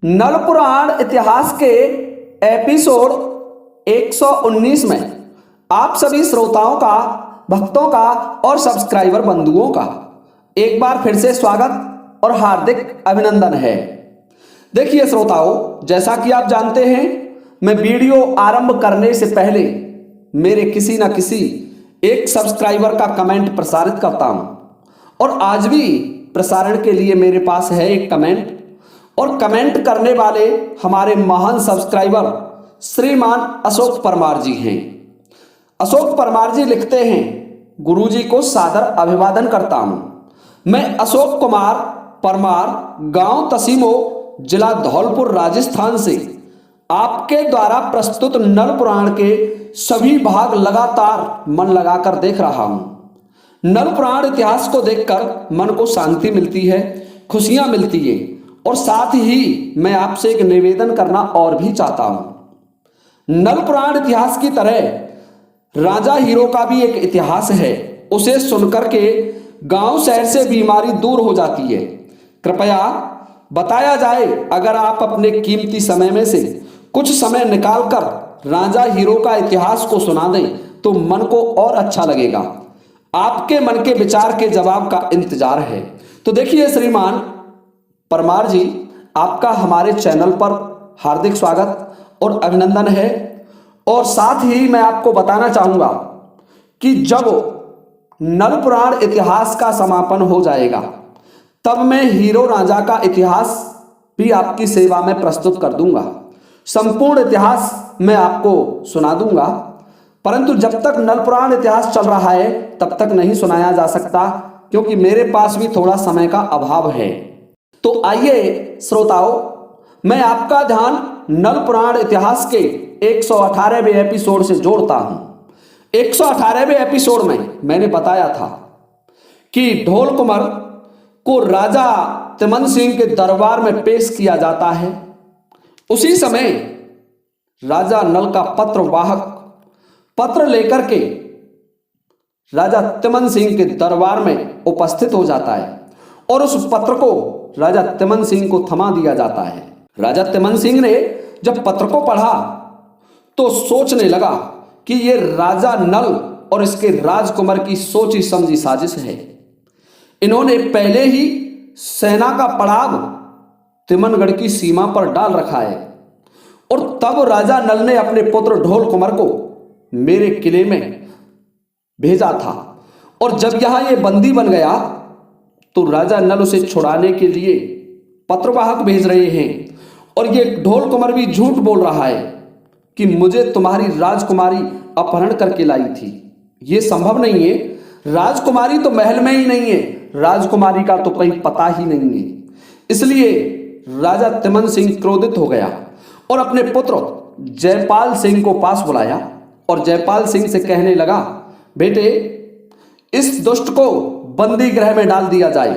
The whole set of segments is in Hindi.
नल पुराण इतिहास के एपिसोड 119 में आप सभी श्रोताओं का, भक्तों का और सब्सक्राइबर बंधुओं का एक बार फिर से स्वागत और हार्दिक अभिनंदन है। देखिए श्रोताओं, जैसा कि आप जानते हैं, मैं वीडियो आरंभ करने से पहले मेरे किसी न किसी एक सब्सक्राइबर का कमेंट प्रसारित करता हूं और आज भी प्रसारण के लिए मेरे पास है एक कमेंट। और कमेंट करने वाले हमारे महान सब्सक्राइबर श्रीमान अशोक परमार जी हैं। अशोक परमार जी लिखते हैं, गुरुजी को सादर अभिवादन करता हूं। मैं अशोक कुमार परमार, गांव तसीमो, जिला धौलपुर, राजस्थान से आपके द्वारा प्रस्तुत नल पुराण के सभी भाग लगातार मन लगाकर देख रहा हूं। नल पुराण इतिहास को देखकर मन को शांति मिलती है, खुशियां मिलती है और साथ ही मैं आपसे एक निवेदन करना और भी चाहता हूं। नल पुराण इतिहास की तरह राजा हीरो का भी एक इतिहास है। उसे सुनकर के गांव शहर से बीमारी दूर हो जाती है। कृपया बताया जाए, अगर आप अपने कीमती समय में से कुछ समय निकालकर राजा हीरो का इतिहास को सुना दें तो मन को और अच्छा लगेगा। आपके मन के विचार के जवाब का इंतजार है। तो देखिए श्रीमान परमार जी, आपका हमारे चैनल पर हार्दिक स्वागत और अभिनंदन है। और साथ ही मैं आपको बताना चाहूंगा कि जब नल पुराण इतिहास का समापन हो जाएगा तब मैं हीरो राजा का इतिहास भी आपकी सेवा में प्रस्तुत कर दूंगा। संपूर्ण इतिहास मैं आपको सुना दूंगा, परंतु जब तक नल पुराण इतिहास चल रहा है तब तक नहीं सुनाया जा सकता, क्योंकि मेरे पास भी थोड़ा समय का अभाव है। तो आइए श्रोताओं, मैं आपका ध्यान नल पुराण इतिहास के 118वें एपिसोड से जोड़ता हूं। 118वें एपिसोड में मैंने बताया था कि ढोल कुंवर को राजा तिमन सिंह के दरबार में पेश किया जाता है। उसी समय राजा नल का पत्रवाहक पत्र लेकर के राजा तिमन सिंह के दरबार में उपस्थित हो जाता है और उस पत्र को राजा तिमन सिंह को थमा दिया जाता है। राजा तिमन सिंह ने जब पत्र को पढ़ा तो सोचने लगा कि ये राजा नल और इसके राजकुमार की सोची समझी साजिश है। इन्होंने पहले ही सेना का पड़ाव तिमनगढ़ की सीमा पर डाल रखा है और तब राजा नल ने अपने पुत्र ढोल कुंवर को मेरे किले में भेजा था। और जब यहां ये बंदी बन गया तो राजा नल उसे छुड़ाने के लिए पत्रवाहक भेज रहे हैं और ये ढोल कुंवर भी झूठ बोल रहा है कि मुझे तुम्हारी राजकुमारी अपहरण करके लाई थी। ये संभव नहीं है। राजकुमारी तो महल में ही नहीं है, राजकुमारी का तो कहीं पता ही नहीं है। इसलिए राजा तिमन सिंह क्रोधित हो गया और अपने पुत्र जयपाल सिंह को पास बुलाया और जयपाल सिंह से कहने लगा, बेटे इस दुष्ट को बंदी गृह में डाल दिया जाए।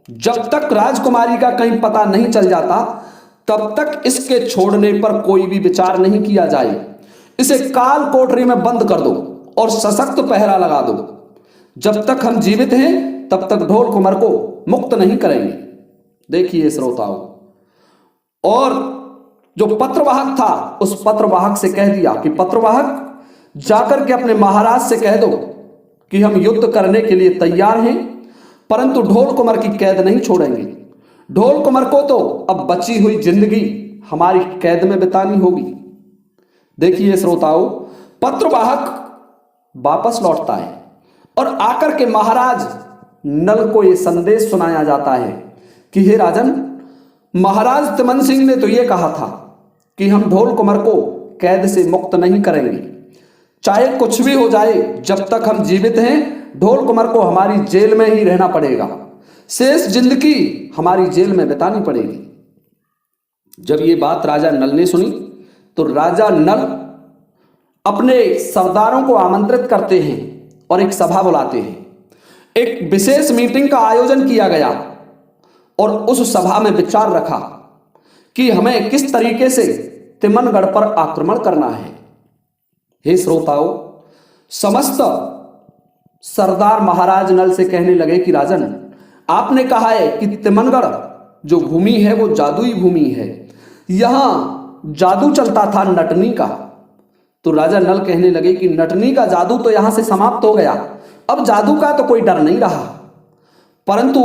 जब तक राजकुमारी का कहीं पता नहीं चल जाता तब तक इसके छोड़ने पर कोई भी विचार नहीं किया जाए। इसे काल कोठरी में बंद कर दो और सशक्त पहरा लगा दो। जब तक हम जीवित हैं तब तक ढोल कुंवर को मुक्त नहीं करेंगे। देखिए श्रोताओं, और जो पत्रवाहक था उस पत्रवाहक से कह दिया कि पत्रवाहक जाकर के अपने महाराज से कह दो कि हम युद्ध करने के लिए तैयार हैं, परंतु ढोल कुंवर की कैद नहीं छोड़ेंगे। ढोल कुंवर को तो अब बची हुई जिंदगी हमारी कैद में बितानी होगी। देखिए श्रोताओं, पत्रवाहक वापस लौटता है और आकर के महाराज नल को यह संदेश सुनाया जाता है कि हे राजन, महाराज तिमन सिंह ने तो यह कहा था कि हम ढोल कुंवर को कैद से मुक्त नहीं करेंगे। चाहे कुछ भी हो जाए, जब तक हम जीवित हैं ढोल कुंवर को हमारी जेल में ही रहना पड़ेगा। शेष जिंदगी हमारी जेल में बितानी पड़ेगी। जब ये बात राजा नल ने सुनी तो राजा नल अपने सरदारों को आमंत्रित करते हैं और एक सभा बुलाते हैं। एक विशेष मीटिंग का आयोजन किया गया और उस सभा में विचार रखा कि हमें किस तरीके से तिमनगढ़ पर आक्रमण करना है। हे श्रोताओ, समस्त सरदार महाराज नल से कहने लगे कि राजन, आपने कहा है कि तिमनगढ़ जो भूमि है वो जादुई भूमि है, यहां जादू चलता था नटनी का। तो राजा नल कहने लगे कि नटनी का जादू तो यहां से समाप्त हो गया, अब जादू का तो कोई डर नहीं रहा, परंतु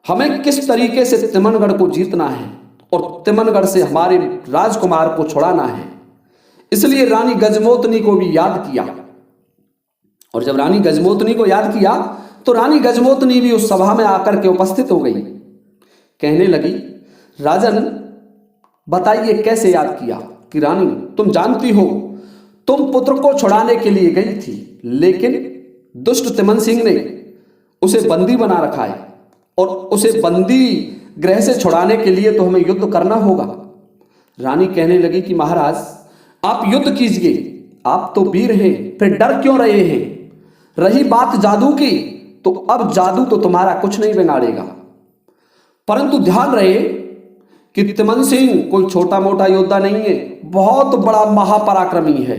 हमें किस तरीके से तिमनगढ़ को जीतना है और तिमनगढ़ से हमारे राजकुमार को छुड़ाना है। इसलिए रानी गजमोतनी को भी याद किया, और जब रानी गजमोतनी को याद किया तो रानी गजमोतनी भी उस सभा में आकर के उपस्थित हो गई। कहने लगी, राजन बताइए कैसे याद किया। कि रानी तुम जानती हो तुम पुत्र को छुड़ाने के लिए गई थी, लेकिन दुष्ट तिमन सिंह ने उसे बंदी बना रखा है, और उसे बंदी गृह से छुड़ाने के लिए तो हमें युद्ध करना होगा। रानी कहने लगी कि महाराज आप युद्ध कीजिए, आप तो वीर हैं, फिर डर क्यों रहे हैं। रही बात जादू की, तो अब जादू तो तुम्हारा कुछ नहीं बिगाड़ेगा, परंतु ध्यान रहे कि तिमन सिंह कोई छोटा मोटा योद्धा नहीं है, बहुत बड़ा महापराक्रमी है।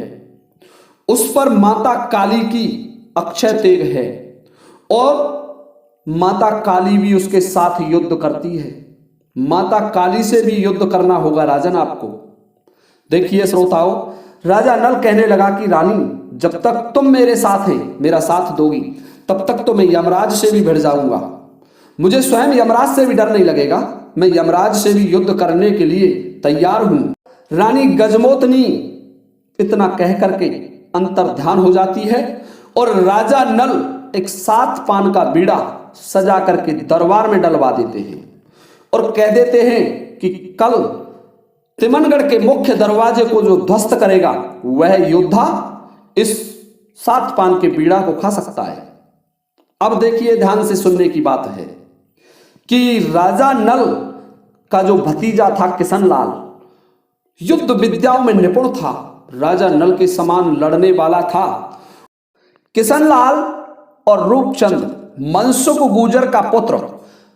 उस पर माता काली की अक्षय तेग है, और माता काली भी उसके साथ युद्ध करती है। माता काली से भी युद्ध करना होगा राजन आपको। देखिए श्रोताओं, राजा नल कहने लगा कि रानी जब तक तुम मेरे साथ हैं, मेरा साथ दोगी, तब तक तो मैं यमराज से भी भिड़ जाऊंगा। मुझे स्वयं यमराज से भी डर नहीं लगेगा, मैं यमराज से भी युद्ध करने के लिए तैयार हूं। रानी गजमोतनी इतना कह करके अंतर ध्यान हो जाती है, और राजा नल एक 7 पान का बीड़ा सजा करके दरबार में डलवा देते हैं, और कह देते हैं कि कल तिमनगढ़ के मुख्य दरवाजे को जो ध्वस्त करेगा वह योद्धा इस 7 पान के बीड़ा को खा सकता है। अब देखिए ध्यान से सुनने की बात है कि राजा नल का जो भतीजा था किशनलाल, युद्ध विद्याओं में निपुण था, राजा नल के समान लड़ने वाला था। किशनलाल और रूपचंद मनसुख गुर्जर का पुत्र,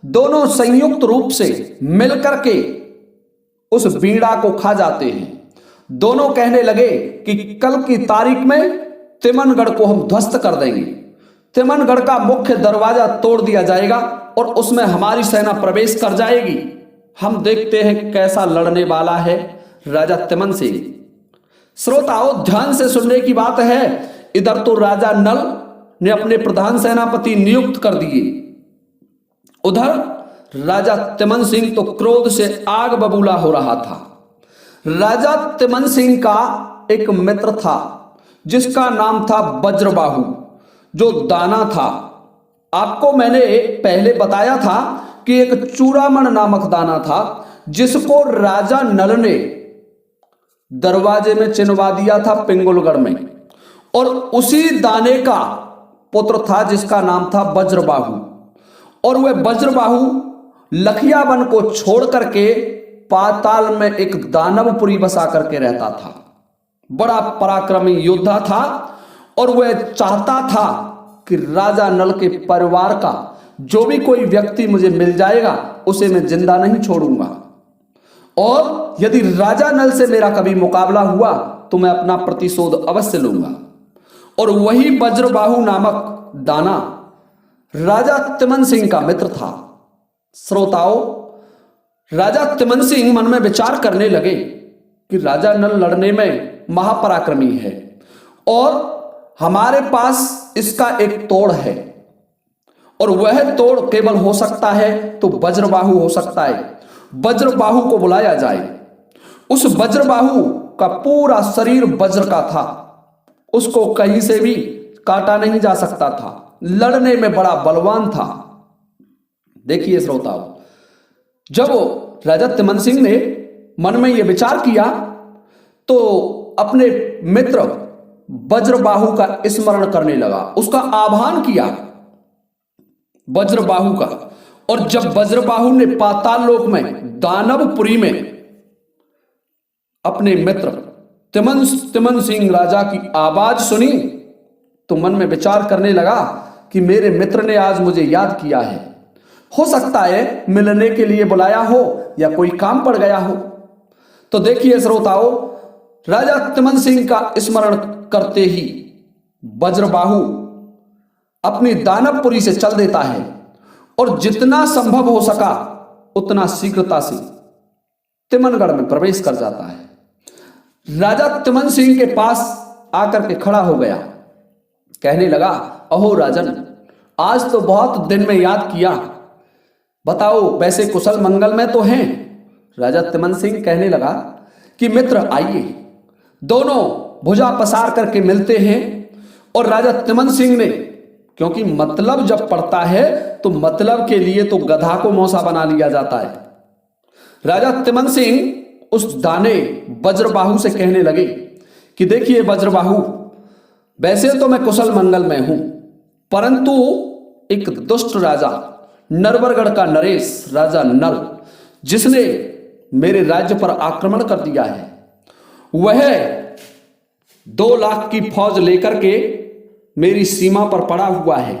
दोनों संयुक्त रूप से मिलकर के उस बीड़ा को खा जाते हैं। दोनों कहने लगे कि कल की तारीख में तिमनगढ़ को हम ध्वस्त कर देंगे, तिमनगढ़ का मुख्य दरवाजा तोड़ दिया जाएगा और उसमें हमारी सेना प्रवेश कर जाएगी। हम देखते हैं कैसा लड़ने वाला है राजा तिमन सिंह। श्रोताओं ध्यान से सुनने की बात है, इधर तो राजा नल ने अपने प्रधान सेनापति नियुक्त कर दिए, उधर राजा तिमन सिंह तो क्रोध से आग बबूला हो रहा था। राजा तिमन सिंह का एक मित्र था जिसका नाम था वज्रबाहु, जो दाना था। आपको मैंने पहले बताया था कि एक चूड़ामण नामक दाना था जिसको राजा नल ने दरवाजे में चिनवा दिया था पिंगुलगढ़ में, और उसी दाने का पुत्र था जिसका नाम था वज्रबाहु। और वह वज्रबाहु लखियावन को छोड़ करके पाताल में एक दानवपुरी बसा करके रहता था। बड़ा पराक्रमी योद्धा था, और वह चाहता था कि राजा नल के परिवार का जो भी कोई व्यक्ति मुझे मिल जाएगा उसे मैं जिंदा नहीं छोड़ूंगा, और यदि राजा नल से मेरा कभी मुकाबला हुआ तो मैं अपना प्रतिशोध अवश्य लूंगा। और वही वज्रबाहु नामक दाना राजा तिमन सिंह का मित्र था। श्रोताओं, राजा तिमन सिंह मन में विचार करने लगे कि राजा नल लड़ने में महापराक्रमी है, और हमारे पास इसका एक तोड़ है, और वह तोड़ केवल हो सकता है तो वज्रबाहु हो सकता है। वज्रबाहु को बुलाया जाए। उस वज्रबाहु का पूरा शरीर वज्र का था, उसको कहीं से भी काटा नहीं जा सकता था, लड़ने में बड़ा बलवान था। देखिए श्रोताओं, जब राजा तिमन सिंह ने मन में यह विचार किया तो अपने मित्र वज्रबाहु का स्मरण करने लगा, उसका आह्वान किया वज्रबाहु का। और जब वज्रबाहु ने पाताल लोक में दानवपुरी में अपने मित्र तिमन सिंह राजा की आवाज सुनी तो मन में विचार करने लगा कि मेरे मित्र ने आज मुझे याद किया है, हो सकता है मिलने के लिए बुलाया हो या कोई काम पड़ गया हो। तो देखिए श्रोताओं, राजा तिमन सिंह का स्मरण करते ही वज्रबाहु अपनी दानवपुरी से चल देता है, और जितना संभव हो सका उतना शीघ्रता से तिमनगढ़ में प्रवेश कर जाता है। राजा तिमन सिंह के पास आकर के खड़ा हो गया, कहने लगा, अहो राजन, आज तो बहुत दिन में याद किया, बताओ वैसे कुशल मंगल में तो हैं? राजा तिमन सिंह कहने लगा कि मित्र आइए। दोनों भुजा पसार करके मिलते हैं और राजा तिमन सिंह ने, क्योंकि मतलब जब पड़ता है तो मतलब के लिए तो गधा को मौसा बना लिया जाता है। राजा तिमन सिंह उस दाने वज्रबाहु से कहने लगे कि देखिए वज्रबाहु, वैसे तो मैं कुशल मंगल में हूं, परंतु एक दुष्ट राजा नरवरगढ़ का नरेश राजा नल, जिसने मेरे राज्य पर आक्रमण कर दिया है, वह 2 लाख की फौज लेकर के मेरी सीमा पर पड़ा हुआ है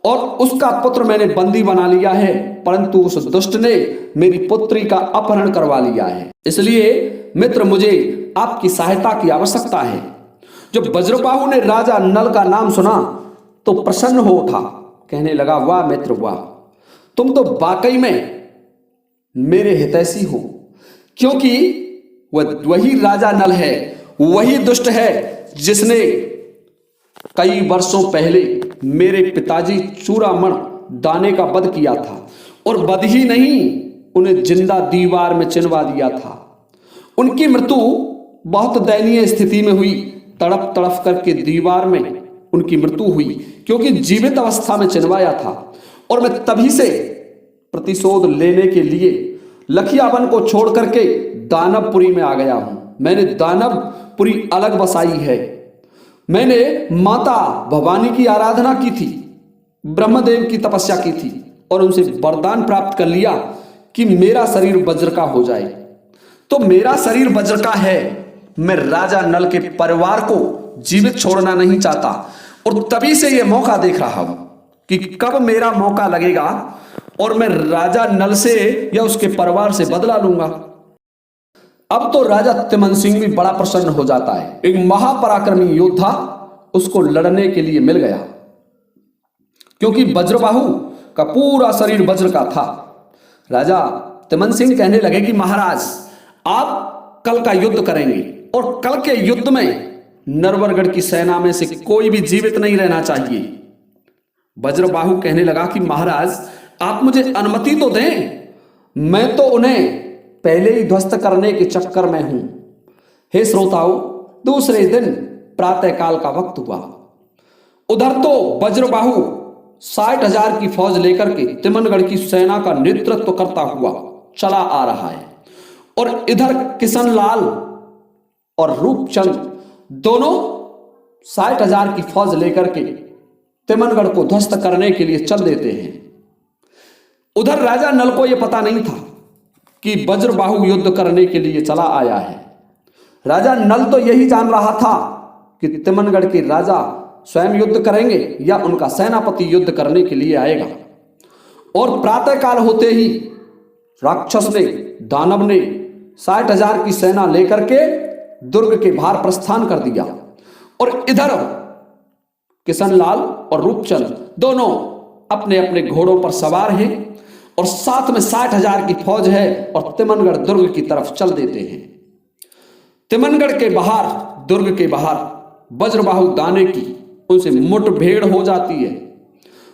और उसका पुत्र मैंने बंदी बना लिया है, परंतु उस दुष्ट ने मेरी पुत्री का अपहरण करवा लिया है। इसलिए मित्र मुझे आपकी सहायता की आवश्यकता है। जब वज्रबाहु ने राजा नल का नाम सुना तो प्रसन्न हो उठा, कहने लगा, वाह मित्र वाह, तुम तो वाकई में मेरे हितैषी हो, क्योंकि वही राजा नल है, वही दुष्ट है जिसने कई वर्षों पहले मेरे पिताजी चूड़ामण दाने का वध किया था, और वध ही नहीं, उन्हें जिंदा दीवार में चिनवा दिया था। उनकी मृत्यु बहुत दयनीय स्थिति में हुई, तड़प तड़प करके दीवार में उनकी मृत्यु हुई, क्योंकि जीवित अवस्था में चिनवाया था। और मैं तभी से प्रतिशोध लेने के लिए लखियावन को छोड़ करके दानवपुरी में आ गया हूं। मैंने दानवपुरी अलग बसाई है। मैंने माता भवानी की आराधना की थी, ब्रह्मदेव की तपस्या की थी और उनसे वरदान प्राप्त कर लिया कि मेरा शरीर वज्र का हो जाए। तो मेरा शरीर वज्र का है, मैं राजा नल के परिवार को जीवित छोड़ना नहीं चाहता, और तभी से यह मौका देख रहा हूं कि कब मेरा मौका लगेगा और मैं राजा नल से या उसके परिवार से बदला लूंगा। अब तो राजा तिमन सिंह भी बड़ा प्रसन्न हो जाता है। एक महापराक्रमी योद्धा उसको लड़ने के लिए मिल गया, क्योंकि वज्रबाहु का पूरा शरीर वज्र का था। राजा तिमन सिंह कहने लगे कि महाराज, आप कल का युद्ध करेंगे और कल के युद्ध में नरवरगढ़ की सेना में से कोई भी जीवित नहीं रहना चाहिए। वज्रबाहु कहने लगा कि महाराज, आप मुझे अनुमति तो दें, मैं तो उन्हें पहले ही ध्वस्त करने के चक्कर में हूं। हे श्रोताओं, दूसरे दिन प्रातः काल का वक्त हुआ। उधर तो वज्रबाहु 60,000 की फौज लेकर के तिमनगढ़ की सेना का नेतृत्व करता हुआ चला आ रहा है, और इधर किशनलाल और रूपचंद दोनों 60,000 की फौज लेकर के तिमनगढ़ को ध्वस्त करने के लिए चल देते हैं। उधर राजा नल को यह पता नहीं था कि वज्रबाहु युद्ध करने के लिए चला आया है। राजा नल तो यही जान रहा था कि तिमनगढ़ के राजा स्वयं युद्ध करेंगे या उनका सेनापति युद्ध करने के लिए आएगा। और प्रातःकाल होते ही राक्षस ने, दानव ने 60,000 की सेना लेकर के दुर्ग के बाहर प्रस्थान कर दिया, और इधर किशनलाल और रूपचंद दोनों अपने अपने घोड़ों पर सवार हैं और साथ में 60,000 की फौज है, और तिमनगढ़ दुर्ग की तरफ चल देते हैं। तिमनगढ़ के बाहर, दुर्ग के बाहर वज्रबाहु दाने की उनसे मुठभेड़ हो जाती है।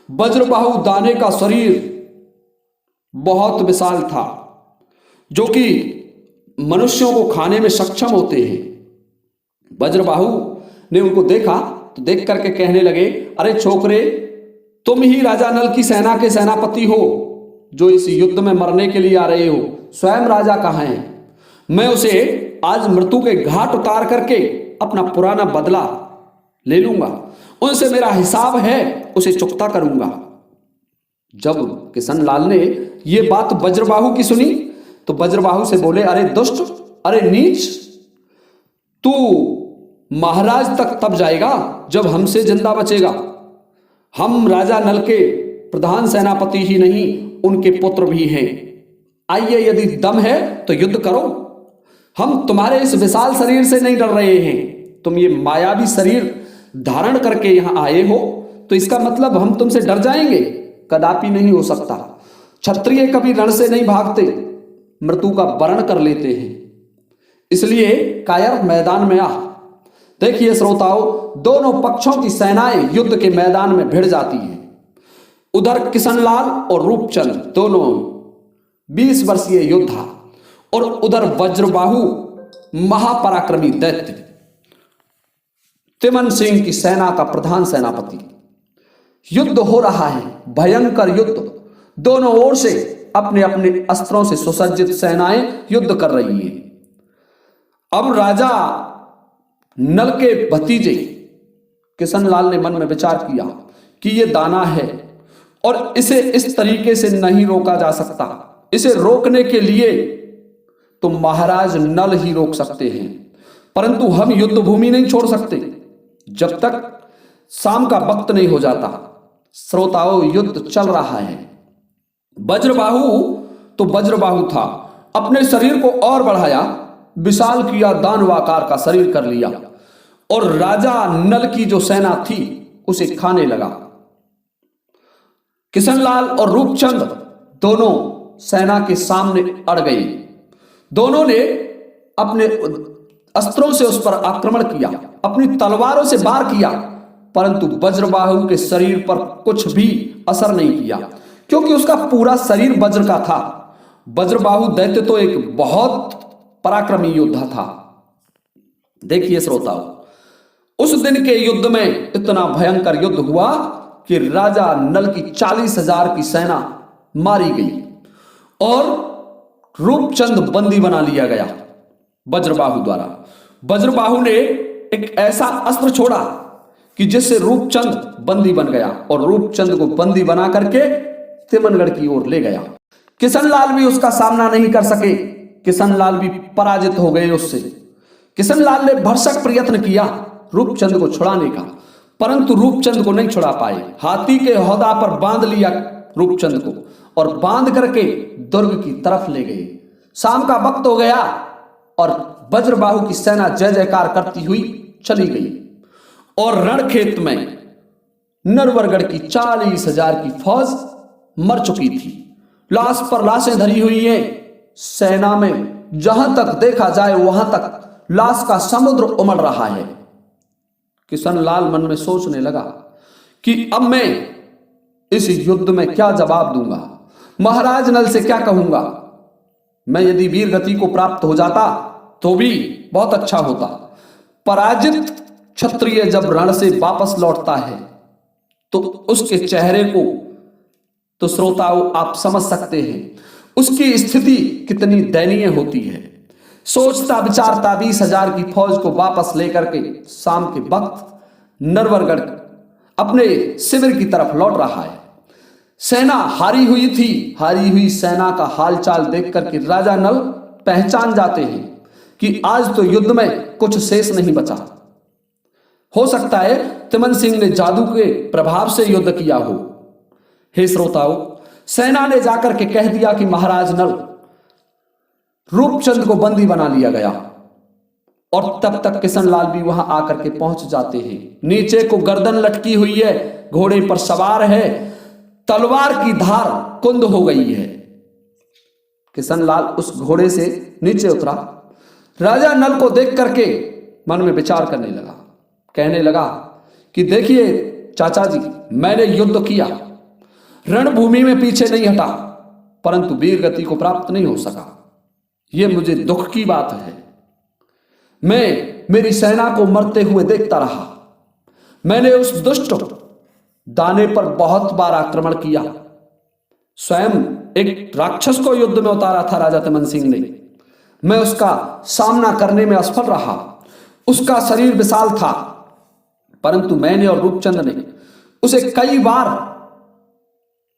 वज्रबाहु दाने का शरीर बहुत विशाल था, जो कि मनुष्यों को खाने में सक्षम होते हैं। वज्रबाहु ने उनको देखा तो देख करके कहने लगे, अरे छोकरे, तुम ही राजा नल की सेना के सेनापति हो जो इस युद्ध में मरने के लिए आ रहे हो। स्वयं राजा कहाँ हैं? मैं उसे आज मृत्यु के घाट उतार करके अपना पुराना बदला ले लूंगा, उनसे मेरा हिसाब है, उसे चुकता करूंगा। जब किशनलाल ने ये बात वज्रबाहु की सुनी तो वज्रबाहु से बोले, अरे दुष्ट, अरे नीच, तू महाराज तक तब जाएगा जब हमसे जिंदा बचेगा। हम राजा नल के प्रधान सेनापति ही नहीं, उनके पुत्र भी हैं। आइए, यदि दम है तो युद्ध करो। हम तुम्हारे इस विशाल शरीर से नहीं डर रहे हैं। तुम ये मायावी शरीर धारण करके यहां आए हो तो इसका मतलब हम तुमसे डर जाएंगे? कदापि नहीं हो सकता। क्षत्रिय कभी रण से नहीं भागते। मृत्यु का वर्ण कर लेते हैं। इसलिए कायर मैदान में आ। देखिए श्रोताओं, दोनों पक्षों की सेनाएं युद्ध के मैदान में भिड़ जाती हैं। उधर किशनलाल और रूपचंद दोनों 20 वर्षीय योद्धा, और उधर वज्रबाहु महापराक्रमी दैत्य तिमन सिंह की सेना का प्रधान सेनापति। युद्ध हो रहा है, भयंकर युद्ध। दोनों ओर से अपने अपने अस्त्रों से सुसज्जित सेनाएं युद्ध कर रही हैं। अब राजा नल के भतीजे किशनलाल ने मन में विचार किया कि यह दाना है और इसे इस तरीके से नहीं रोका जा सकता। इसे रोकने के लिए तो महाराज नल ही रोक सकते हैं, परंतु हम युद्ध भूमि नहीं छोड़ सकते जब तक शाम का वक्त नहीं हो जाता। श्रोताओं, युद्ध चल रहा है। वज्रबाहु तो वज्रबाहु था, अपने शरीर को और बढ़ाया, विशाल किया, दानवाकार का शरीर कर लिया और राजा नल की जो सेना थी उसे खाने लगा। किशनलाल और रूपचंद दोनों सेना के सामने अड़ गए। दोनों ने अपने अस्त्रों से उस पर आक्रमण किया, अपनी तलवारों से वार किया, परंतु वज्रबाहु के शरीर पर कुछ भी असर नहीं किया, क्योंकि उसका पूरा शरीर वज्र का था। वज्रबाहु दैत्य तो एक बहुत पराक्रमी योद्धा था। देखिए श्रोताओं, उस दिन के युद्ध में इतना भयंकर युद्ध हुआ कि राजा नल की 40,000 की सेना मारी गई और रूपचंद बंदी बना लिया गया वज्रबाहु द्वारा। वज्रबाहु ने एक ऐसा अस्त्र छोड़ा कि जिससे रूपचंद बंदी बन गया और रूपचंद को बंदी बना करके तिमनगढ़ की ओर ले गया। किशनलाल भी उसका सामना नहीं कर सके, किशनलाल भी पराजित हो गए उससे। किशनलाल ने भरसक प्रयत्न किया रूपचंद को छुड़ाने का, परंतु रूपचंद को नहीं छुड़ा पाए। हाथी के हौदा पर बांध लिया रूपचंद को और बांध करके दुर्ग की तरफ ले गए। शाम का वक्त हो गया और वज्रबाहु की सेना जय जयकार करती हुई चली गई और रणखेत में नरवरगढ़ की 40,000 की फौज मर चुकी थी। लाश पर लाशें धरी हुई हैं। सेना में जहां तक देखा जाए वहां तक लाश का समुद्र उमड़ रहा है। किशनलाल मन में सोचने लगा कि अब मैं इस युद्ध में क्या जवाब दूंगा, महाराज नल से क्या कहूंगा। मैं यदि वीर गति को प्राप्त हो जाता तो भी बहुत अच्छा होता। पराजित क्षत्रिय जब रण से वापस लौटता है तो उसके चेहरे को तो श्रोताओं आप समझ सकते हैं, उसकी स्थिति कितनी दयनीय होती है। सोचता विचारता 20,000 की फौज को वापस लेकर के शाम के वक्त नरवरगढ़ अपने शिविर की तरफ लौट रहा है। सेना हारी हुई थी। हारी हुई सेना का हालचाल देख करके राजा नल पहचान जाते हैं कि आज तो युद्ध में कुछ शेष नहीं बचा। हो सकता है तिमन सिंह ने जादू के प्रभाव से युद्ध किया हो। हे श्रोताओं, सेना ने जाकर के कह दिया कि महाराज नल, रूपचंद को बंदी बना लिया गया। और तब तक किशनलाल भी वहां आकर के पहुंच जाते हैं। नीचे को गर्दन लटकी हुई है, घोड़े पर सवार है, तलवार की धार कुंद हो गई है। किशनलाल उस घोड़े से नीचे उतरा। राजा नल को देख करके मन में विचार करने लगा, कहने लगा कि देखिए चाचा जी, मैंने युद्ध किया, रणभूमि में पीछे नहीं हटा, परंतु वीर गति को प्राप्त नहीं हो सका। यह मुझे दुख की बात है। मैं मेरी सेना को मरते हुए देखता रहा। मैंने उस दुष्ट दाने पर बहुत बार आक्रमण किया। स्वयं एक राक्षस को युद्ध में उतारा था राजा तिमन सिंह ने। मैं उसका सामना करने में असफल रहा। उसका शरीर विशाल था, परंतु मैंने और रूपचंद ने उसे कई बार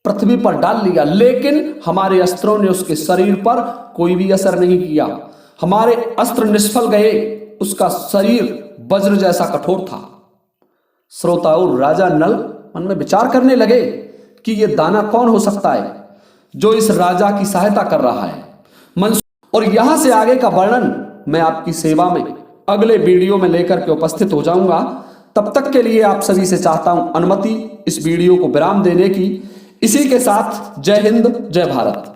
पृथ्वी पर डाल लिया, लेकिन हमारे अस्त्रों ने उसके शरीर पर कोई भी असर नहीं किया। हमारे अस्त्र निष्फल गए। उसका शरीर वज्र जैसा कठोर था। श्रोताओं, राजा नल मन में विचार करने लगे कि यह दाना कौन हो सकता है जो इस राजा की सहायता कर रहा है। और यहां से आगे का वर्णन मैं आपकी सेवा में अगले वीडियो में लेकर के उपस्थित हो जाऊंगा। तब तक के लिए आप सभी से चाहता हूं अनुमति इस वीडियो को विराम देने की। इसी के साथ जय हिंद, जय भारत।